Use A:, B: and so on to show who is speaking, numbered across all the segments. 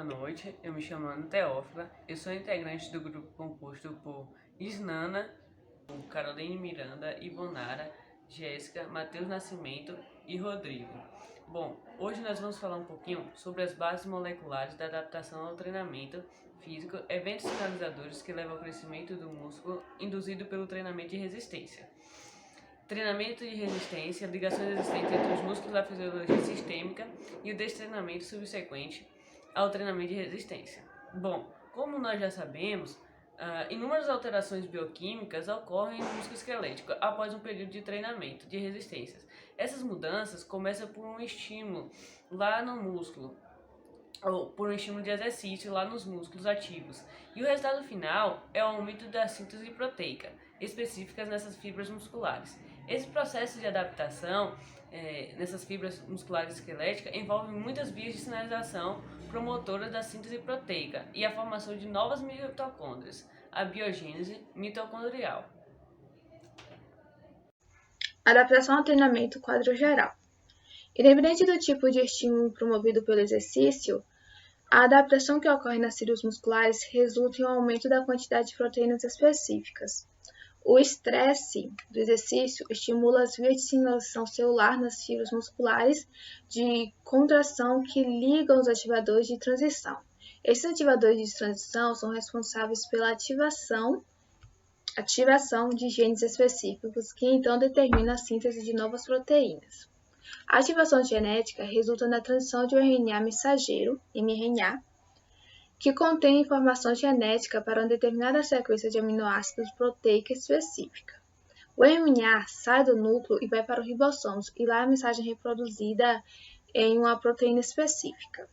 A: boa noite. Eu me chamo Ana Teófila. Eu sou integrante do grupo composto por Isnana, Caroline Miranda, Ivonara, Jéssica, Matheus Nascimento e Rodrigo. Bom, hoje nós vamos falar um pouquinho sobre as bases moleculares da adaptação ao treinamento físico, eventos sinalizadores que levam ao crescimento do músculo induzido pelo treinamento de resistência. Treinamento de resistência, ligações existentes entre os músculos da fisiologia sistêmica e o destreinamento subsequente ao treinamento de resistência. Bom, como nós já sabemos, inúmeras alterações bioquímicas ocorrem no músculo esquelético após um período de treinamento de resistências. Essas mudanças começam por um estímulo lá no músculo, ou por um estímulo de exercício lá nos músculos ativos. E o resultado final é o aumento da síntese proteica específicas nessas fibras musculares. Esse processo de adaptação nessas fibras musculares esqueléticas envolve muitas vias de sinalização promotoras da síntese proteica e a formação de novas mitocôndrias, a biogênese mitocondrial.
B: Adaptação ao treinamento quadro geral. Independente do tipo de estímulo promovido pelo exercício, a adaptação que ocorre nas fibras musculares resulta em um aumento da quantidade de proteínas específicas. O estresse do exercício estimula as vias de sinalização celular nas fibras musculares de contração que ligam os ativadores de transição. Esses ativadores de transição são responsáveis pela ativação de genes específicos, que então determinam a síntese de novas proteínas. A ativação genética resulta na transição de um RNA mensageiro, mRNA, que contém informação genética para uma determinada sequência de aminoácidos proteica específica. O RNA sai do núcleo e vai para os ribossomos, e lá a mensagem é reproduzida em uma proteína específica.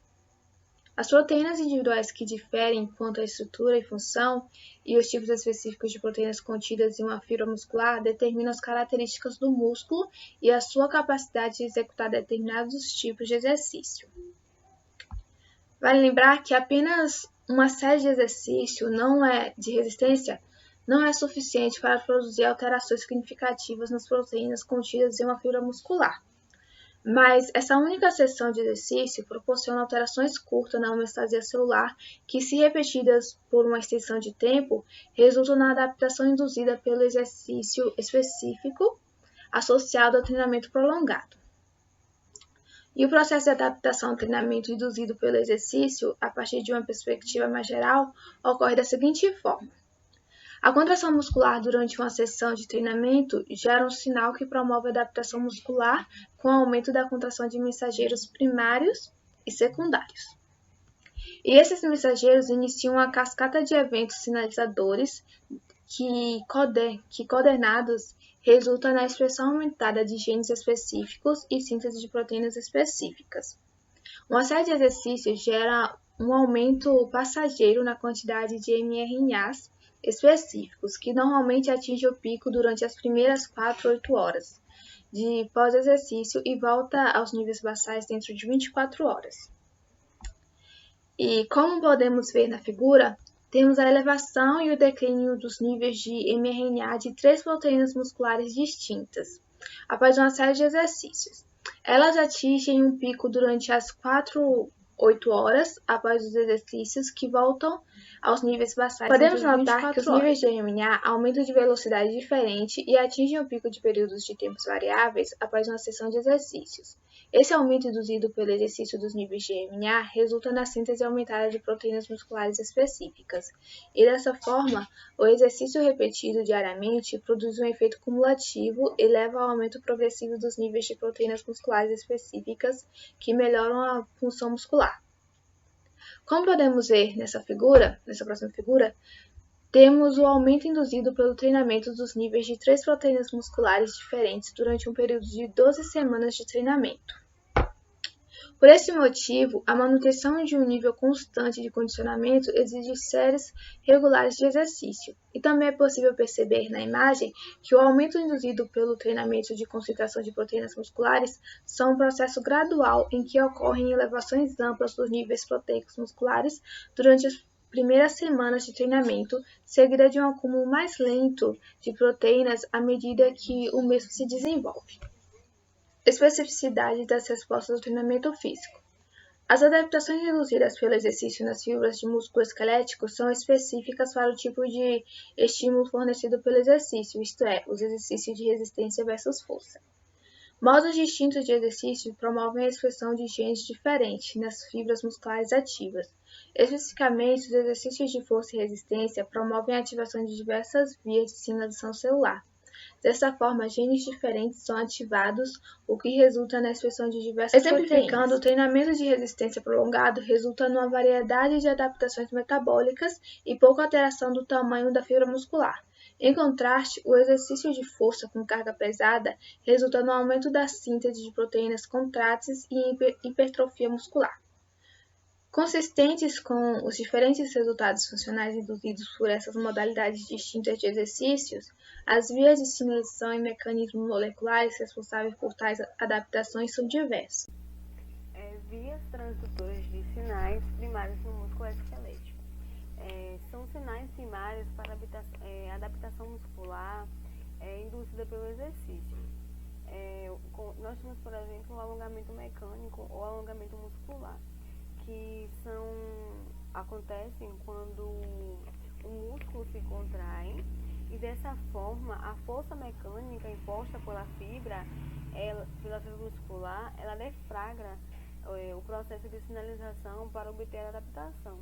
B: As proteínas individuais que diferem quanto à estrutura e função e os tipos específicos de proteínas contidas em uma fibra muscular determinam as características do músculo e a sua capacidade de executar determinados tipos de exercício. Vale lembrar que apenas uma série de exercício de resistência não é suficiente para produzir alterações significativas nas proteínas contidas em uma fibra muscular. Mas essa única sessão de exercício proporciona alterações curtas na homeostasia celular que, se repetidas por uma extensão de tempo, resultam na adaptação induzida pelo exercício específico associado ao treinamento prolongado. E o processo de adaptação ao treinamento induzido pelo exercício, a partir de uma perspectiva mais geral, ocorre da seguinte forma. A contração muscular durante uma sessão de treinamento gera um sinal que promove a adaptação muscular com o aumento da contração de mensageiros primários e secundários. E esses mensageiros iniciam uma cascata de eventos sinalizadores que coordenados resultam na expressão aumentada de genes específicos e síntese de proteínas específicas. Uma série de exercícios gera um aumento passageiro na quantidade de mRNAs específicos, que normalmente atinge o pico durante as primeiras 4 a 8 horas de pós-exercício e volta aos níveis basais dentro de 24 horas. E como podemos ver na figura, temos a elevação e o declínio dos níveis de mRNA de 3 proteínas musculares distintas, após uma série de exercícios. Elas atingem um pico durante as 4 a 8 horas após os exercícios, que voltam aos níveis basais. Podemos notar que os níveis de RNA aumentam de velocidade diferente e atingem o pico de períodos de tempos variáveis após uma sessão de exercícios. Esse aumento induzido pelo exercício dos níveis de RNA resulta na síntese aumentada de proteínas musculares específicas, e dessa forma, o exercício repetido diariamente produz um efeito cumulativo e leva ao aumento progressivo dos níveis de proteínas musculares específicas que melhoram a função muscular. Como podemos ver nessa próxima figura, temos o aumento induzido pelo treinamento dos níveis de 3 proteínas musculares diferentes durante um período de 12 semanas de treinamento. Por esse motivo, a manutenção de um nível constante de condicionamento exige séries regulares de exercício, e também é possível perceber na imagem que o aumento induzido pelo treinamento de concentração de proteínas musculares são um processo gradual em que ocorrem elevações amplas dos níveis proteicos musculares durante as primeiras semanas de treinamento, seguida de um acúmulo mais lento de proteínas à medida que o mesmo se desenvolve. Especificidade das respostas do treinamento físico. As adaptações induzidas pelo exercício nas fibras de músculo esquelético são específicas para o tipo de estímulo fornecido pelo exercício, isto é, os exercícios de resistência versus força. Modos distintos de exercício promovem a expressão de genes diferentes nas fibras musculares ativas. Especificamente, os exercícios de força e resistência promovem a ativação de diversas vias de sinalização celular. Dessa forma, genes diferentes são ativados, o que resulta na expressão de diversas proteínas. Exemplificando, o treinamento de resistência prolongado resulta numa variedade de adaptações metabólicas e pouca alteração do tamanho da fibra muscular. Em contraste, o exercício de força com carga pesada resulta no aumento da síntese de proteínas contráteis e hipertrofia muscular. Consistentes com os diferentes resultados funcionais induzidos por essas modalidades distintas de exercícios, as vias de sinalização e mecanismos moleculares responsáveis por tais adaptações são diversos.
C: Vias transdutoras de sinais primários no músculo esquelético. São sinais primários para adaptação muscular induzida pelo exercício. Nós temos, por exemplo, o alongamento mecânico ou alongamento muscular, que acontecem quando o músculo se contrai e dessa forma a força mecânica imposta pela fibra muscular, ela deflagra o processo de sinalização para obter a adaptação.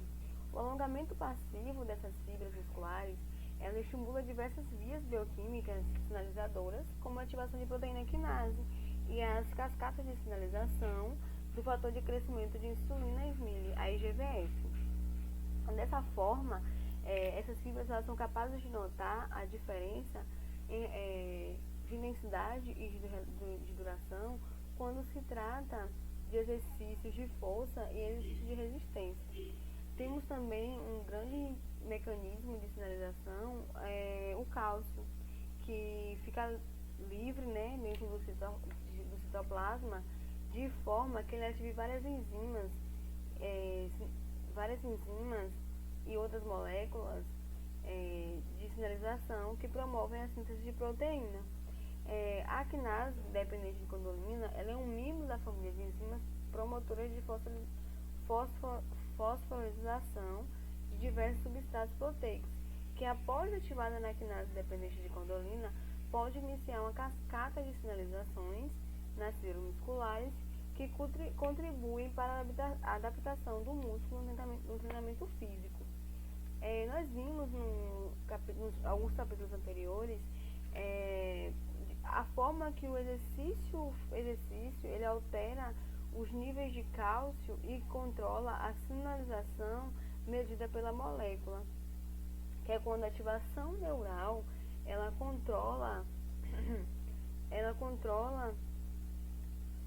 C: O alongamento passivo dessas fibras musculares, ela estimula diversas vias bioquímicas sinalizadoras, como a ativação de proteína quinase e as cascatas de sinalização do fator de crescimento de insulina Smile, a IGF-1. Dessa forma, essas fibras elas são capazes de notar a diferença de intensidade e de duração quando se trata de exercícios de força e exercícios de resistência. Temos também um grande mecanismo de sinalização, o cálcio, que fica livre, dentro do citoplasma, de forma que ele ative várias enzimas e outras moléculas de sinalização que promovem a síntese de proteína. A quinase dependente de condolina, ela é um membro da família de enzimas promotoras de fosforilação de diversos substratos proteicos, que após ativada na quinase dependente de condolina, pode iniciar uma cascata de sinalizações nas fibras musculares que contribuem para a adaptação do músculo no treinamento físico. Nós vimos nos alguns capítulos anteriores a forma que o exercício ele altera os níveis de cálcio e controla a sinalização medida pela molécula, que é quando a ativação neural ela controla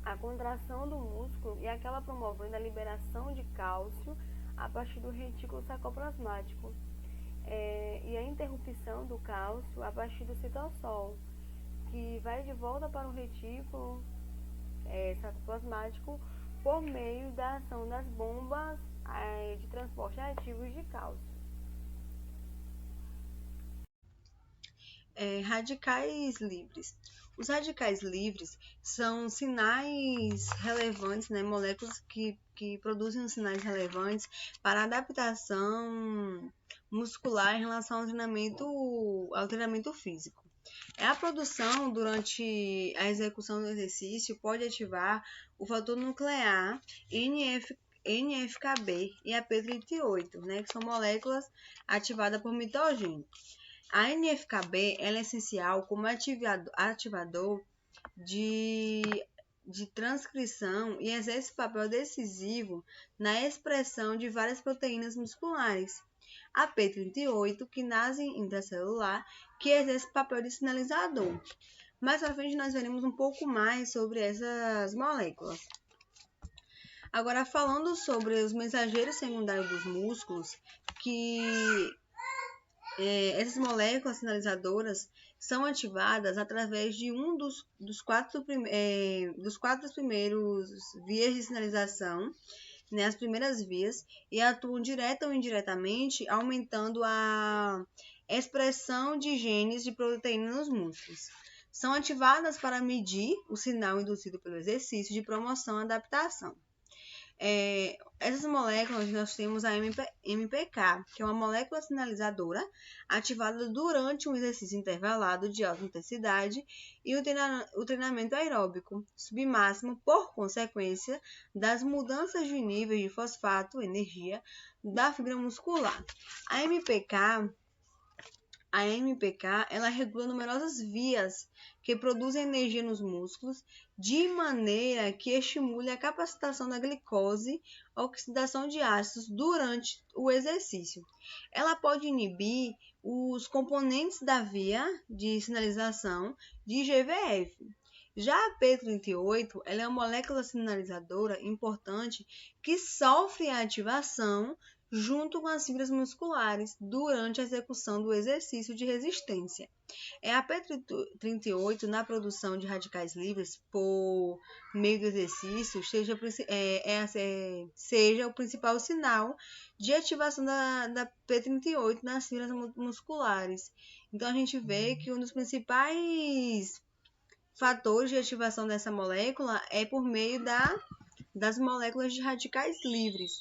C: a contração do músculo e aquela promovendo a liberação de cálcio a partir do retículo sarcoplasmático e a interrupção do cálcio a partir do citossol, que vai de volta para o retículo sarcoplasmático por meio da ação das bombas de transporte ativos de cálcio.
D: Radicais livres. Os radicais livres são sinais relevantes, moléculas que produzem sinais relevantes para a adaptação muscular em relação ao treinamento físico. A produção durante a execução do exercício pode ativar o fator nuclear NF-κB e a P38, que são moléculas ativadas por mitogênio. A NF-κB ela é essencial como ativador de transcrição e exerce papel decisivo na expressão de várias proteínas musculares. A P38, quinase intracelular, que exerce papel de sinalizador. Mais à frente nós veremos um pouco mais sobre essas moléculas. Agora, falando sobre os mensageiros secundários dos músculos, essas moléculas sinalizadoras são ativadas através de um dos quatro primeiros vias de sinalização, as primeiras vias, e atuam direta ou indiretamente, aumentando a expressão de genes de proteína nos músculos. São ativadas para medir o sinal induzido pelo exercício de promoção e adaptação. Essas moléculas nós temos a MPK, que é uma molécula sinalizadora ativada durante um exercício intervalado de alta intensidade e o treinamento aeróbico submáximo por consequência das mudanças de níveis de fosfato, energia, da fibra muscular. A MPK, ela regula numerosas vias que produzem energia nos músculos, de maneira que estimule a captação da glicose, oxidação de ácidos durante o exercício. Ela pode inibir os componentes da via de sinalização de GVF. Já a P38, ela é uma molécula sinalizadora importante que sofre a ativação junto com as fibras musculares durante a execução do exercício de resistência. A P38 na produção de radicais livres por meio do exercício seja o principal sinal de ativação da P38 nas fibras musculares. Então a gente vê que um dos principais fatores de ativação dessa molécula é por meio das moléculas de radicais livres.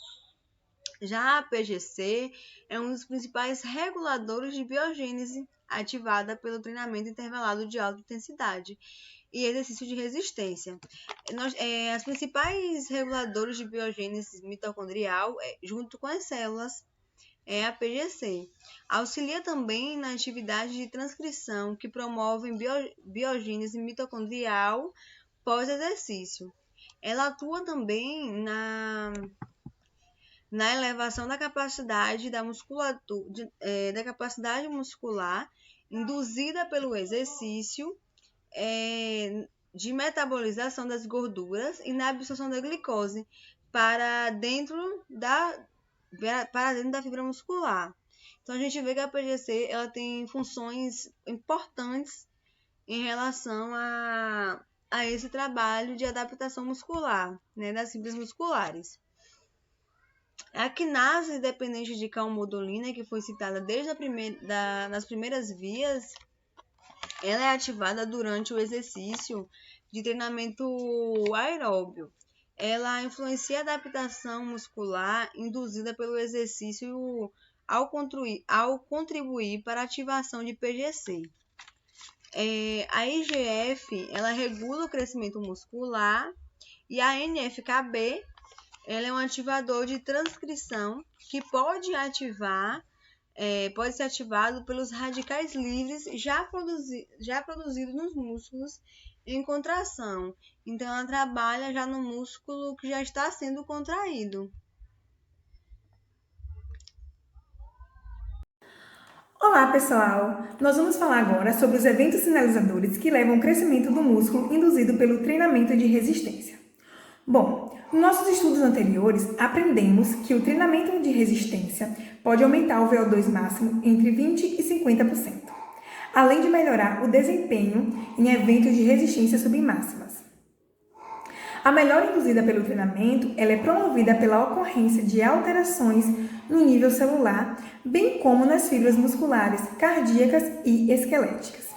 D: Já a PGC é um dos principais reguladores de biogênese ativada pelo treinamento intervalado de alta intensidade e exercício de resistência. As principais reguladores de biogênese mitocondrial, junto com as células, é a PGC. Auxilia também na atividade de transcrição que promovem biogênese mitocondrial pós-exercício. Ela atua também na elevação da capacidade da capacidade muscular induzida pelo exercício, de metabolização das gorduras e na absorção da glicose para dentro da fibra muscular. Então a gente vê que a PGC ela tem funções importantes em relação a esse trabalho de adaptação muscular, né, das fibras musculares. A quinase dependente de calmodulina, que foi citada desde nas primeiras vias, ela é ativada durante o exercício de treinamento aeróbio. Ela influencia a adaptação muscular induzida pelo exercício ao contribuir para a ativação de PGC. A IGF, ela regula o crescimento muscular e a NF-κB, ela é um ativador de transcrição que pode ser ativado pelos radicais livres já produzidos nos músculos em contração. Então, ela trabalha já no músculo que já está sendo contraído.
E: Olá, pessoal! Nós vamos falar agora sobre os eventos sinalizadores que levam ao crescimento do músculo induzido pelo treinamento de resistência. Bom, nos nossos estudos anteriores, aprendemos que o treinamento de resistência pode aumentar o VO2 máximo entre 20% e 50%, além de melhorar o desempenho em eventos de resistência submáximas. A melhora induzida pelo treinamento ela é promovida pela ocorrência de alterações no nível celular, bem como nas fibras musculares, cardíacas e esqueléticas.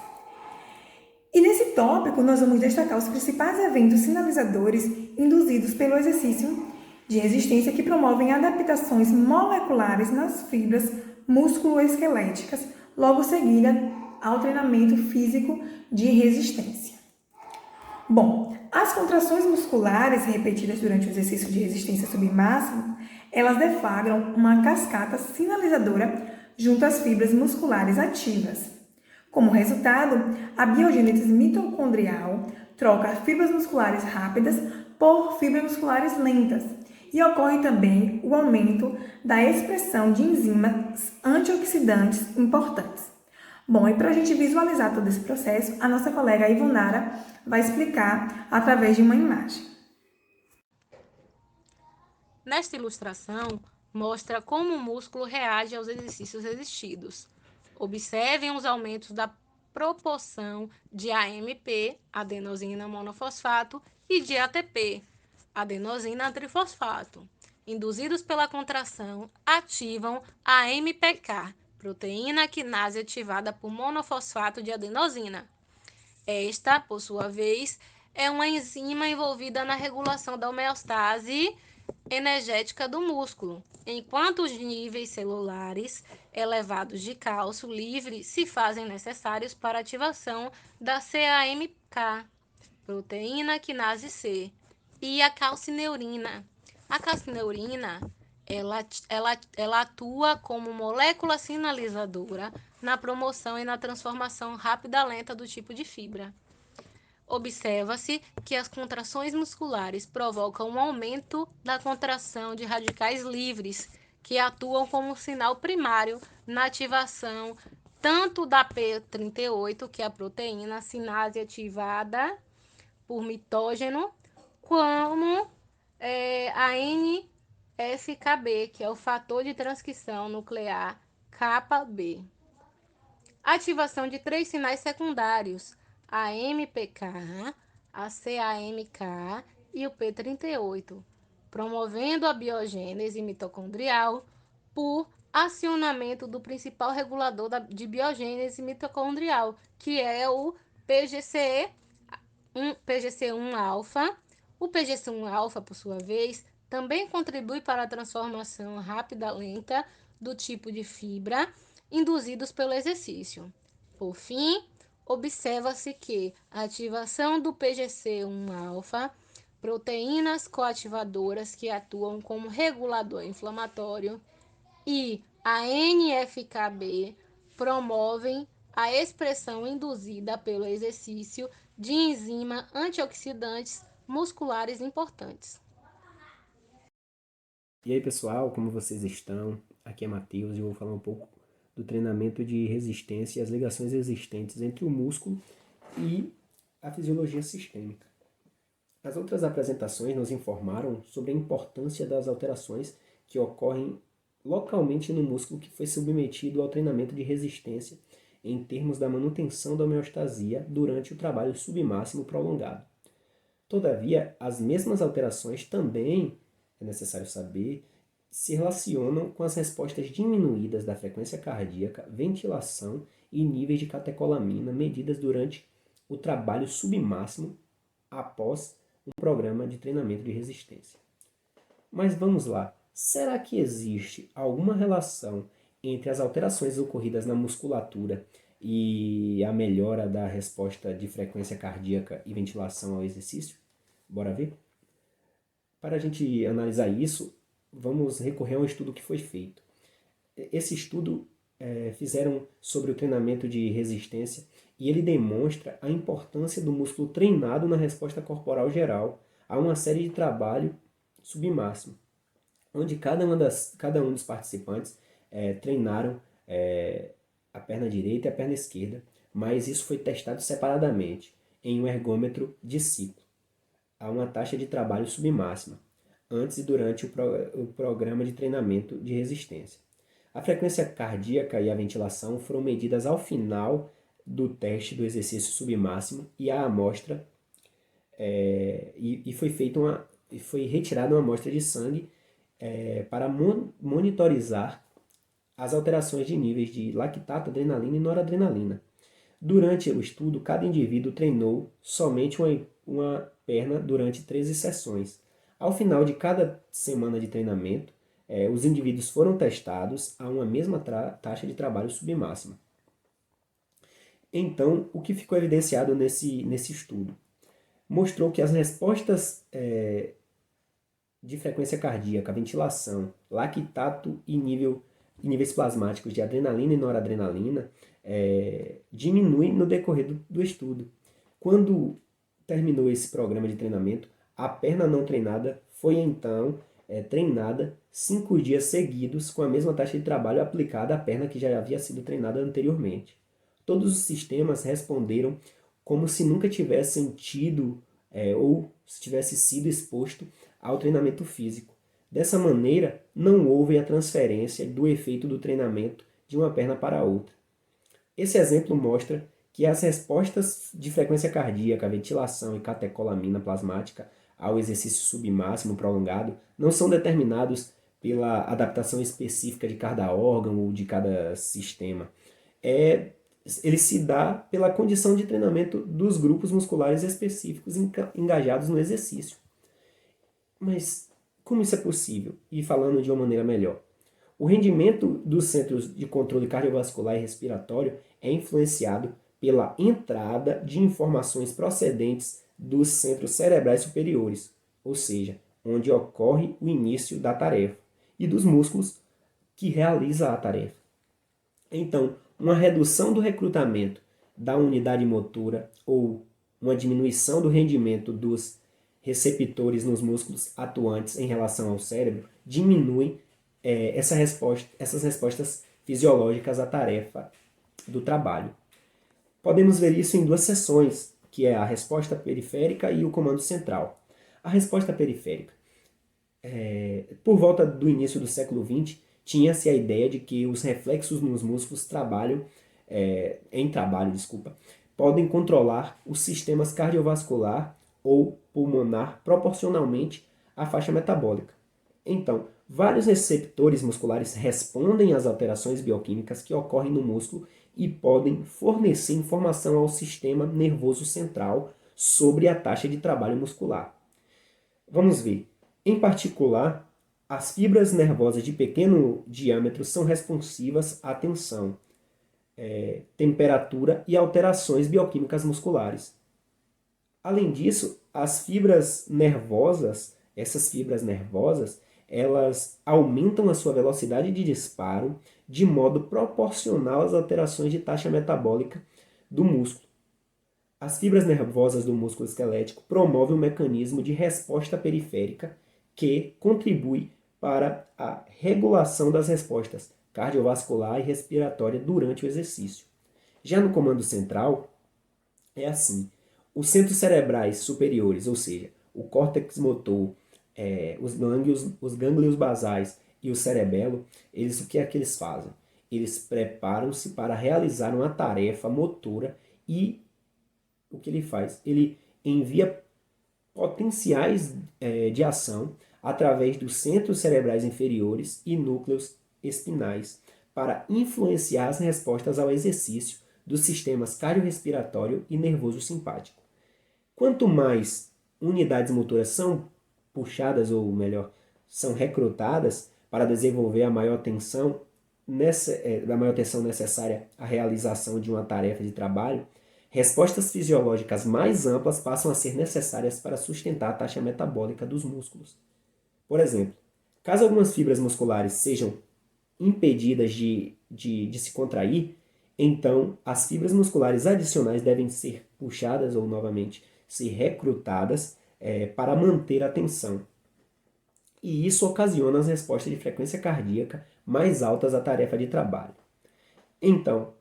E: E nesse tópico, nós vamos destacar os principais eventos sinalizadores induzidos pelo exercício de resistência que promovem adaptações moleculares nas fibras musculoesqueléticas, logo seguida ao treinamento físico de resistência. Bom, as contrações musculares repetidas durante o exercício de resistência submáxima, elas deflagram uma cascata sinalizadora junto às fibras musculares ativas. Como resultado, a biogênese mitocondrial troca fibras musculares rápidas por fibras musculares lentas e ocorre também o aumento da expressão de enzimas antioxidantes importantes. Bom, e para a gente visualizar todo esse processo, a nossa colega Ivonara vai explicar através de uma imagem.
F: Nesta ilustração, mostra como o músculo reage aos exercícios resistidos. Observem os aumentos da proporção de AMP, adenosina monofosfato, e de ATP, adenosina trifosfato. Induzidos pela contração, ativam a AMPK, proteína quinase ativada por monofosfato de adenosina. Esta, por sua vez, é uma enzima envolvida na regulação da homeostase energética do músculo, enquanto os níveis celulares elevados de cálcio livre se fazem necessários para a ativação da CAMK, proteína quinase C, e a calcineurina. A calcineurina, ela atua como molécula sinalizadora na promoção e na transformação rápida lenta do tipo de fibra. Observa-se que as contrações musculares provocam um aumento da contração de radicais livres, que atuam como sinal primário na ativação tanto da P38, que é a proteína sinase ativada por mitógeno, como a NFKB, que é o fator de transcrição nuclear KB. Ativação de 3 sinais secundários, a MPK, a CAMK e o P38, promovendo a biogênese mitocondrial por acionamento do principal regulador de biogênese mitocondrial, que é o PGC1-alfa. O PGC1-alfa, por sua vez, também contribui para a transformação rápida lenta do tipo de fibra induzidos pelo exercício. Por fim, observa-se que a ativação do PGC1-alfa, proteínas coativadoras que atuam como regulador inflamatório, e a NFKB promovem a expressão induzida pelo exercício de enzimas antioxidantes musculares importantes.
G: E aí, pessoal, como vocês estão? Aqui é Matheus e eu vou falar um pouco do treinamento de resistência e as ligações existentes entre o músculo e a fisiologia sistêmica. As outras apresentações nos informaram sobre a importância das alterações que ocorrem localmente no músculo que foi submetido ao treinamento de resistência em termos da manutenção da homeostasia durante o trabalho submáximo prolongado. Todavia, as mesmas alterações também, é necessário saber, se relacionam com as respostas diminuídas da frequência cardíaca, ventilação e níveis de catecolamina medidas durante o trabalho submáximo após um programa de treinamento de resistência. Mas vamos lá, será que existe alguma relação entre as alterações ocorridas na musculatura e a melhora da resposta de frequência cardíaca e ventilação ao exercício? Bora ver? Para a gente analisar isso, vamos recorrer a um estudo que foi feito. Esse estudo fizeram sobre o treinamento de resistência e ele demonstra a importância do músculo treinado na resposta corporal geral a uma série de trabalho submáximo, onde cada um dos participantes treinaram a perna direita e a perna esquerda, mas isso foi testado separadamente em um ergômetro de ciclo, a uma taxa de trabalho submáxima, antes e durante o programa de treinamento de resistência. A frequência cardíaca e a ventilação foram medidas ao final do teste do exercício submáximo e a amostra foi retirada uma amostra de sangue para monitorizar as alterações de níveis de lactato, adrenalina e noradrenalina. Durante o estudo, cada indivíduo treinou somente uma perna durante 13 sessões. Ao final de cada semana de treinamento, os indivíduos foram testados a uma mesma taxa de trabalho submáxima. Então, o que ficou evidenciado nesse estudo? Mostrou que as respostas de frequência cardíaca, ventilação, lactato e níveis plasmáticos de adrenalina e noradrenalina diminuem no decorrer do estudo. Quando terminou esse programa de treinamento, a perna não treinada foi então treinada 5 dias seguidos com a mesma taxa de trabalho aplicada à perna que já havia sido treinada anteriormente. Todos os sistemas responderam como se nunca tivessem tido ou se tivesse sido exposto ao treinamento físico. Dessa maneira, não houve a transferência do efeito do treinamento de uma perna para a outra. Esse exemplo mostra que as respostas de frequência cardíaca, ventilação e catecolamina plasmática ao exercício submáximo prolongado não são determinados pela adaptação específica de cada órgão ou de cada sistema. Ele se dá pela condição de treinamento dos grupos musculares específicos engajados no exercício. Mas Como isso é possível? E falando de uma maneira melhor. O rendimento dos centros de controle cardiovascular e respiratório é influenciado pela entrada de informações procedentes dos centros cerebrais superiores, ou seja, onde ocorre o início da tarefa, e dos músculos que realiza a tarefa. Então, uma redução do recrutamento da unidade motora ou uma diminuição do rendimento dos receptores nos músculos atuantes em relação ao cérebro diminuem essas respostas fisiológicas à tarefa do trabalho. Podemos ver isso em duas seções, que é a resposta periférica e o comando central. A resposta periférica. Por volta do início do século XX, tinha-se a ideia de que os reflexos nos músculos podem controlar os sistemas cardiovascular ou pulmonar proporcionalmente à faixa metabólica. Então, vários receptores musculares respondem às alterações bioquímicas que ocorrem no músculo e podem fornecer informação ao sistema nervoso central sobre a taxa de trabalho muscular. Vamos ver. Em particular, as fibras nervosas de pequeno diâmetro são responsivas à tensão, temperatura e alterações bioquímicas musculares. Além disso, essas fibras nervosas, elas aumentam a sua velocidade de disparo de modo proporcional às alterações de taxa metabólica do músculo. As fibras nervosas do músculo esquelético promovem um mecanismo de resposta periférica que contribui para a regulação das respostas cardiovascular e respiratória durante o exercício. Já no comando central, é assim. Os centros cerebrais superiores, ou seja, o córtex motor, os gânglios basais e o cerebelo, o que é que eles fazem? Eles preparam-se para realizar uma tarefa motora e o que ele faz? Ele envia potenciais de ação através dos centros cerebrais inferiores e núcleos espinais para influenciar as respostas ao exercício dos sistemas cardiorrespiratório e nervoso simpático. Quanto mais unidades motoras são puxadas, ou melhor, são recrutadas para desenvolver a maior tensão necessária à realização de uma tarefa de trabalho, respostas fisiológicas mais amplas passam a ser necessárias para sustentar a taxa metabólica dos músculos. Por exemplo, caso algumas fibras musculares sejam impedidas de se contrair, então as fibras musculares adicionais devem ser puxadas ou novamente ser recrutadas para manter a tensão. E isso ocasiona as respostas de frequência cardíaca mais altas à tarefa de trabalho. Então,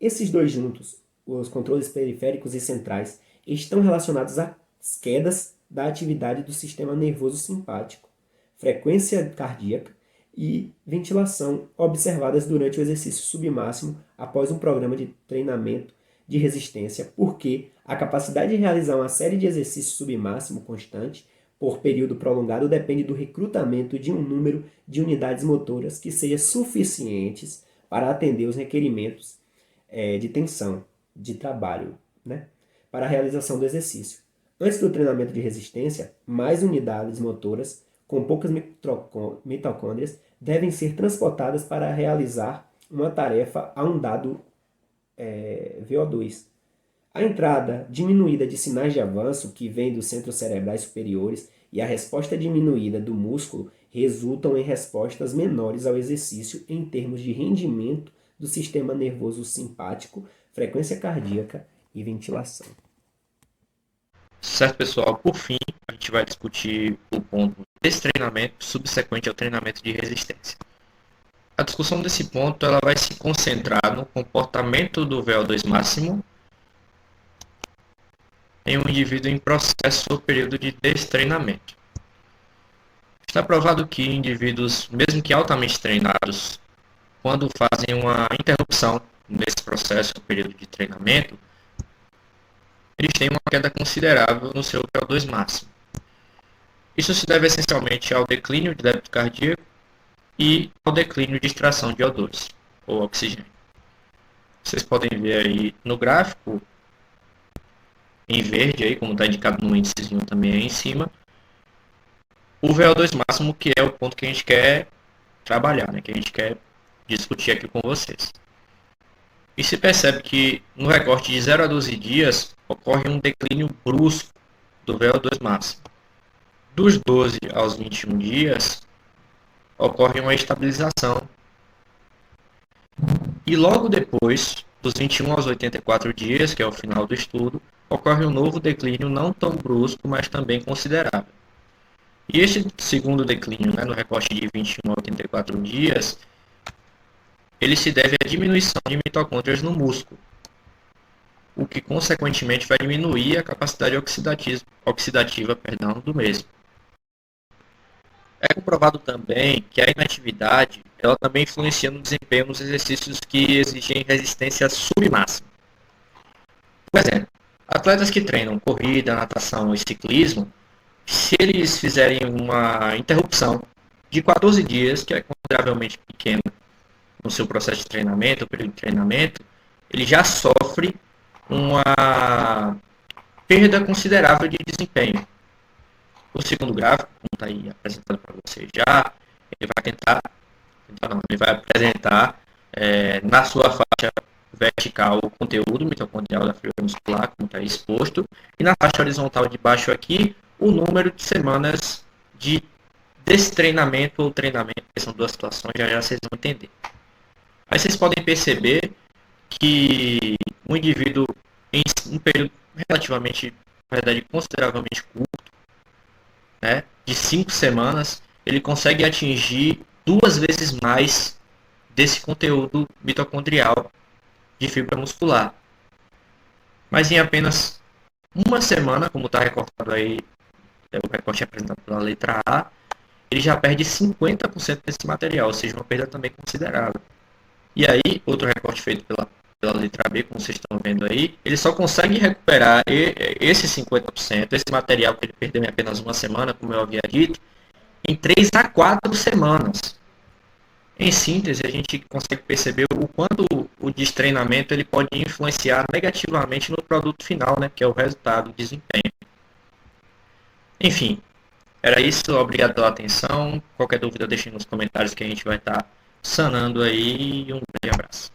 G: esses dois juntos, os controles periféricos e centrais, estão relacionados às quedas da atividade do sistema nervoso simpático, frequência cardíaca e ventilação observadas durante o exercício submáximo após um programa de treinamento de resistência, porque a capacidade de realizar uma série de exercícios submáximo constante por período prolongado depende do recrutamento de um número de unidades motoras que seja suficientes para atender os requerimentos de tensão, de trabalho, para a realização do exercício. Antes do treinamento de resistência, mais unidades motoras com poucas mitocôndrias devem ser transportadas para realizar uma tarefa a um dado VO2. A entrada diminuída de sinais de avanço que vem dos centros cerebrais superiores e a resposta diminuída do músculo resultam em respostas menores ao exercício em termos de rendimento do sistema nervoso simpático, frequência cardíaca e ventilação.
H: Certo, pessoal. Por fim, a gente vai discutir o ponto desse treinamento subsequente ao treinamento de resistência. A discussão desse ponto ela vai se concentrar no comportamento do VO2 máximo em um indivíduo em processo ou período de destreinamento. Está provado que indivíduos, mesmo que altamente treinados, quando fazem uma interrupção nesse processo ou período de treinamento, eles têm uma queda considerável no seu VO2 máximo. Isso se deve essencialmente ao declínio de débito cardíaco e ao declínio de extração de O2, ou oxigênio. Vocês podem ver aí no gráfico, em verde, aí, como está indicado no índicezinho também aí em cima, o VO2 máximo, que é o ponto que a gente quer trabalhar, né? Que a gente quer discutir aqui com vocês. E se percebe que no recorte de 0 a 12 dias ocorre um declínio brusco do VO2 máximo. Dos 12 aos 21 dias ocorre uma estabilização. E logo depois, dos 21 aos 84 dias, que é o final do estudo, ocorre um novo declínio não tão brusco, mas também considerável. E este segundo declínio, né, no recorte de 21 a 84 dias, ele se deve à diminuição de mitocôndrias no músculo, o que consequentemente vai diminuir a capacidade oxidativa do mesmo. É comprovado também que a inatividade ela também influencia no desempenho nos exercícios que exigem resistência submáxima. Por exemplo, atletas que treinam corrida, natação e ciclismo, se eles fizerem uma interrupção de 14 dias, que é consideravelmente pequena no seu processo de treinamento, período de treinamento, ele já sofre uma perda considerável de desempenho. O segundo gráfico, como está aí apresentado para vocês já, ele vai apresentar na sua faixa vertical o conteúdo mitocondrial da fibra muscular, como está aí exposto, e na faixa horizontal de baixo aqui, o número de semanas de destreinamento ou treinamento, que são duas situações, já vocês vão entender. Aí vocês podem perceber que um indivíduo em um período relativamente, na verdade, consideravelmente curto, né, de 5 semanas, ele consegue atingir 2 vezes mais desse conteúdo mitocondrial de fibra muscular. Mas em apenas uma semana, como está recortado aí, o recorte apresentado pela letra A, ele já perde 50% desse material, ou seja, uma perda também considerável. E aí, outro recorte feito pela letra B, como vocês estão vendo aí, ele só consegue recuperar esse 50%, esse material que ele perdeu em apenas uma semana, como eu havia dito, em 3 a 4 semanas. Em síntese, a gente consegue perceber o quanto o destreinamento ele pode influenciar negativamente no produto final, né, que é o resultado, o desempenho. Enfim, era isso. Obrigado pela atenção. Qualquer dúvida, deixem nos comentários que a gente vai estar sanando aí. Um grande abraço.